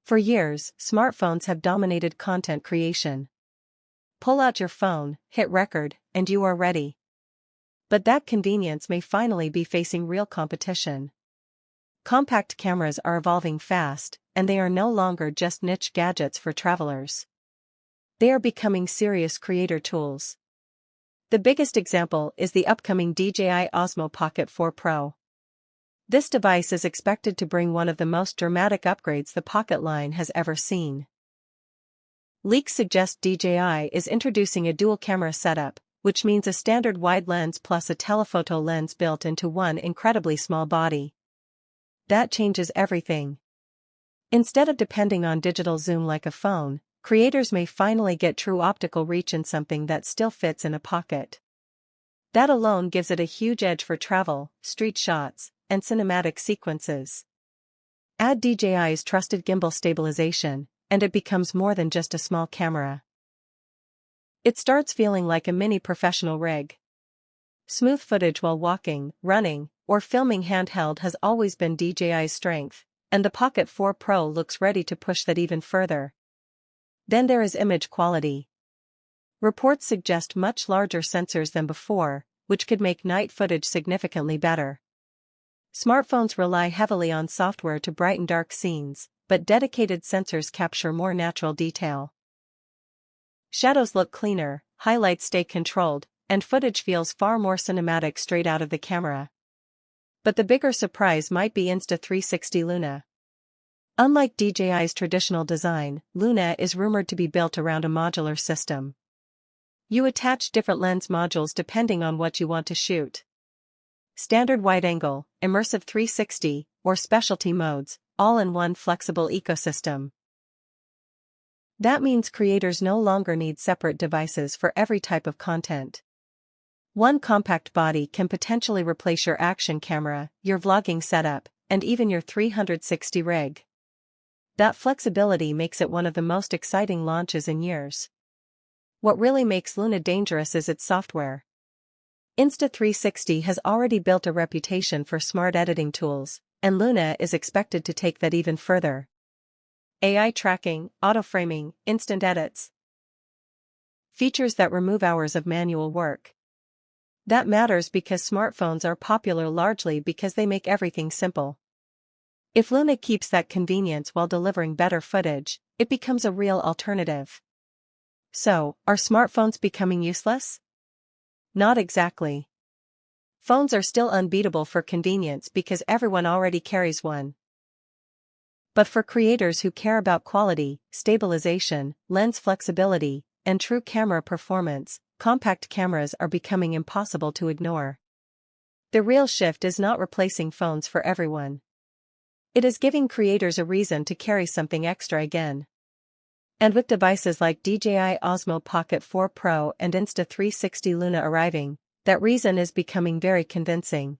For years, smartphones have dominated content creation. Pull out your phone, hit record, and you are ready. But that convenience may finally be facing real competition. Compact cameras are evolving fast, and they are no longer just niche gadgets for travelers. They are becoming serious creator tools. The biggest example is the upcoming DJI Osmo Pocket 4 Pro. This device is expected to bring one of the most dramatic upgrades the Pocket line has ever seen. Leaks suggest DJI is introducing a dual-camera setup, which means a standard wide lens plus a telephoto lens built into one incredibly small body. That changes everything. Instead of depending on digital zoom like a phone, creators may finally get true optical reach in something that still fits in a pocket. That alone gives it a huge edge for travel, street shots, and cinematic sequences. Add DJI's trusted gimbal stabilization, and it becomes more than just a small camera. It starts feeling like a mini professional rig. Smooth footage while walking, running, or filming handheld has always been DJI's strength, and the Pocket 4 Pro looks ready to push that even further. Then there is image quality. Reports suggest much larger sensors than before, which could make night footage significantly better. Smartphones rely heavily on software to brighten dark scenes, but dedicated sensors capture more natural detail. Shadows look cleaner, highlights stay controlled, and footage feels far more cinematic straight out of the camera. But the bigger surprise might be Insta360 Luna. Unlike DJI's traditional design, Luna is rumored to be built around a modular system. You attach different lens modules depending on what you want to shoot. Standard wide-angle, immersive 360, or specialty modes, all in one flexible ecosystem. That means creators no longer need separate devices for every type of content. One compact body can potentially replace your action camera, your vlogging setup, and even your 360 rig. That flexibility makes it one of the most exciting launches in years. What really makes Luna dangerous is its software. Insta360 has already built a reputation for smart editing tools, and Luna is expected to take that even further. AI tracking, auto-framing, instant edits. Features that remove hours of manual work. That matters because smartphones are popular largely because they make everything simple. If Luna keeps that convenience while delivering better footage, it becomes a real alternative. So, are smartphones becoming useless? Not exactly. Phones are still unbeatable for convenience because everyone already carries one. But for creators who care about quality, stabilization, lens flexibility, and true camera performance, compact cameras are becoming impossible to ignore. The real shift is not replacing phones for everyone. It is giving creators a reason to carry something extra again. And with devices like DJI Osmo Pocket 4 Pro and Insta360 Luna arriving, that reason is becoming very convincing.